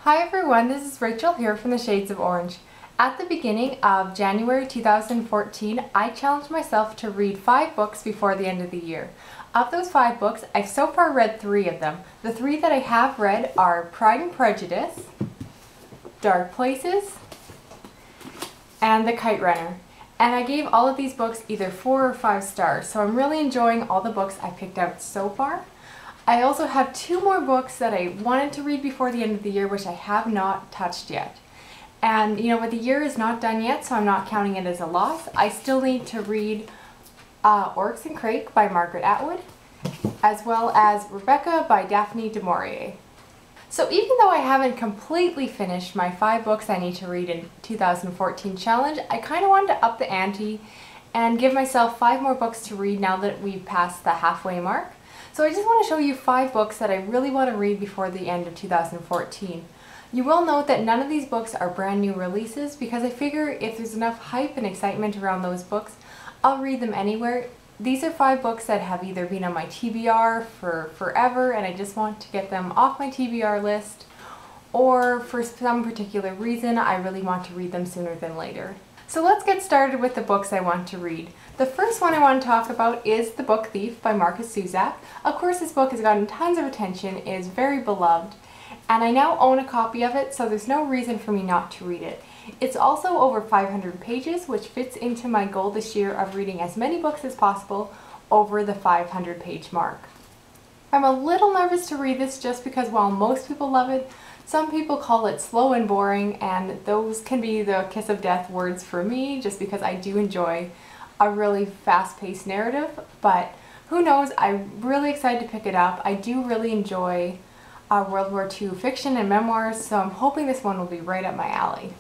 Hi everyone, this is Rachel here from the Shades of Orange. At the beginning of January 2014, I challenged myself to read 5 books before the end of the year. Of those 5 books, I've so far read 3 of them. The 3 that I have read are Pride and Prejudice, Dark Places, and The Kite Runner. And I gave all of these books either 4 or 5 stars, so I'm really enjoying all the books I picked out so far. I also have 2 more books that I wanted to read before the end of the year, which I have not touched yet. And but the year is not done yet, so I'm not counting it as a loss. I still need to read Oryx and Crake by Margaret Atwood, as well as Rebecca by Daphne du Maurier. So even though I haven't completely finished my 5 books I need to read in 2014 challenge, I kind of wanted to up the ante and give myself 5 more books to read now that we've passed the halfway mark. So I just want to show you 5 books that I really want to read before the end of 2014. You will note that none of these books are brand new releases because I figure if there's enough hype and excitement around those books, I'll read them anywhere. These are 5 books that have either been on my TBR for forever and I just want to get them off my TBR list, or for some particular reason I really want to read them sooner than later. So let's get started with the books I want to read. The first one I want to talk about is The Book Thief by Marcus Zusak. Of course, this book has gotten tons of attention, is very beloved, and I now own a copy of it, so there's no reason for me not to read it. It's also over 500 pages, which fits into my goal this year of reading as many books as possible over the 500 page mark. I'm a little nervous to read this just because while most people love it, some people call it slow and boring, and those can be the kiss of death words for me just because I do enjoy a really fast-paced narrative, but who knows, I'm really excited to pick it up. I do really enjoy World War II fiction and memoirs, so I'm hoping this one will be right up my alley.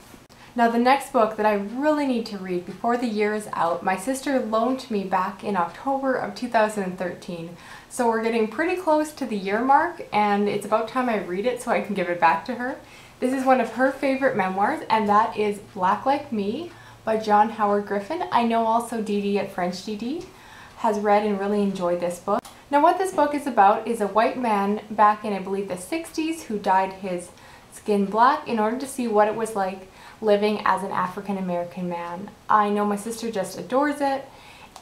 Now the next book that I really need to read before the year is out, my sister loaned to me back in October of 2013. So we're getting pretty close to the year mark and it's about time I read it so I can give it back to her. This is one of her favorite memoirs, and that is Black Like Me by John Howard Griffin. I know also Dee Dee at French Dee Dee has read and really enjoyed this book. Now what this book is about is a white man back in I believe the 60s who dyed his skin black in order to see what it was like living as an African American man. I know my sister just adores it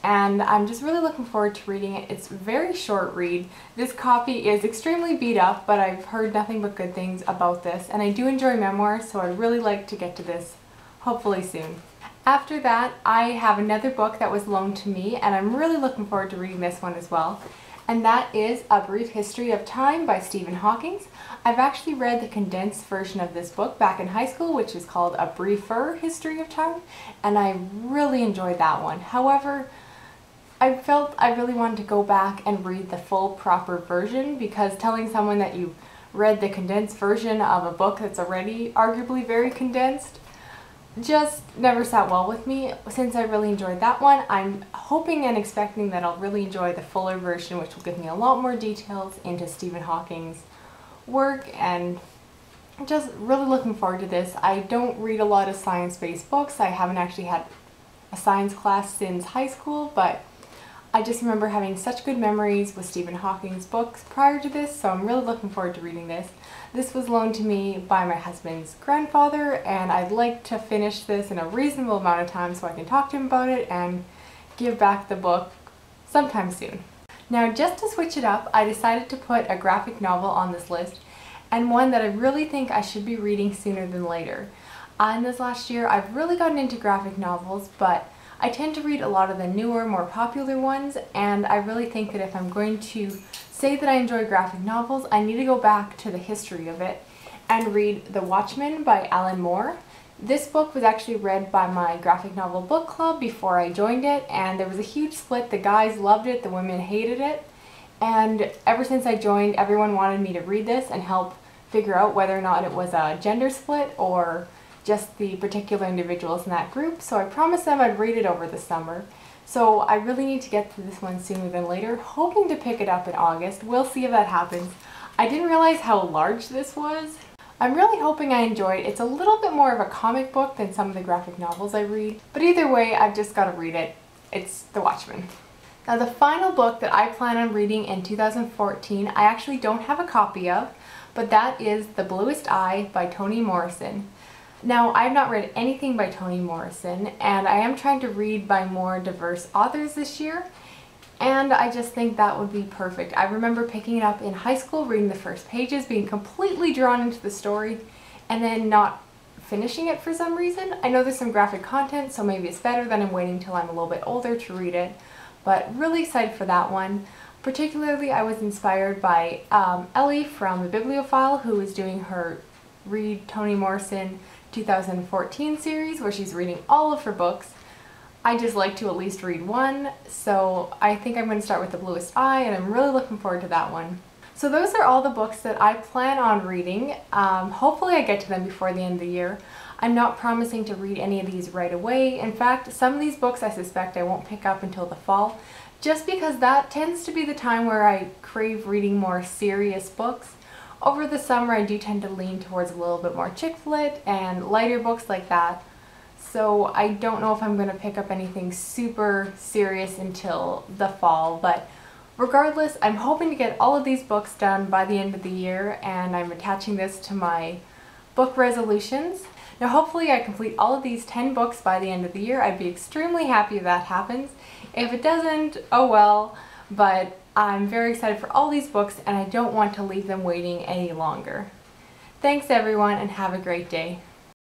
and I'm just really looking forward to reading it. It's a very short read. This copy is extremely beat up, but I've heard nothing but good things about this, and I do enjoy memoirs, so I'd really like to get to this hopefully soon. After that, I have another book that was loaned to me and I'm really looking forward to reading this one as well. And that is A Brief History of Time by Stephen Hawking. I've actually read the condensed version of this book back in high school, which is called A Briefer History of Time, and I really enjoyed that one. However, I felt I really wanted to go back and read the full proper version because telling someone that you read the condensed version of a book that's already arguably very condensed just never sat well with me. Since I really enjoyed that one, I'm hoping and expecting that I'll really enjoy the fuller version, which will give me a lot more details into Stephen Hawking's work, and just really looking forward to this. I don't read a lot of science-based books. I haven't actually had a science class since high school, but I just remember having such good memories with Stephen Hawking's books prior to this, so I'm really looking forward to reading this. This was loaned to me by my husband's grandfather, and I'd like to finish this in a reasonable amount of time so I can talk to him about it and give back the book sometime soon. Now, just to switch it up, I decided to put a graphic novel on this list, and one that I really think I should be reading sooner than later. In this last year, I've really gotten into graphic novels, but I tend to read a lot of the newer, more popular ones, and I really think that if I'm going to say that I enjoy graphic novels, I need to go back to the history of it and read The Watchmen by Alan Moore. This book was actually read by my graphic novel book club before I joined it, and there was a huge split. The guys loved it, the women hated it, and ever since I joined, everyone wanted me to read this and help figure out whether or not it was a gender split or just the particular individuals in that group, so I promised them I'd read it over the summer. So I really need to get to this one sooner than later, hoping to pick it up in August. We'll see if that happens. I didn't realize how large this was. I'm really hoping I enjoy it. It's a little bit more of a comic book than some of the graphic novels I read, but either way, I've just got to read it. It's The Watchmen. Now the final book that I plan on reading in 2014, I actually don't have a copy of, but that is The Bluest Eye by Toni Morrison. Now, I've not read anything by Toni Morrison, and I am trying to read by more diverse authors this year, and I just think that would be perfect. I remember picking it up in high school, reading the first pages, being completely drawn into the story, and then not finishing it for some reason. I know there's some graphic content, so maybe it's better than I'm waiting till I'm a little bit older to read it, but really excited for that one. Particularly, I was inspired by Elli from TheBibliophile, who is doing her Read Toni Morrison 2014 series, where she's reading all of her books. I just like to at least read one, so I think I'm going to start with The Bluest Eye, and I'm really looking forward to that one. So those are all the books that I plan on reading. Hopefully I get to them before the end of the year. I'm not promising to read any of these right away. In fact, some of these books I suspect I won't pick up until the fall, just because that tends to be the time where I crave reading more serious books. Over the summer I do tend to lean towards a little bit more chick lit and lighter books like that. So I don't know if I'm going to pick up anything super serious until the fall, but regardless, I'm hoping to get all of these books done by the end of the year, and I'm attaching this to my book resolutions. Now hopefully I complete all of these 10 books by the end of the year. I'd be extremely happy if that happens. If it doesn't, oh well, but I'm very excited for all these books and I don't want to leave them waiting any longer. Thanks everyone, and have a great day.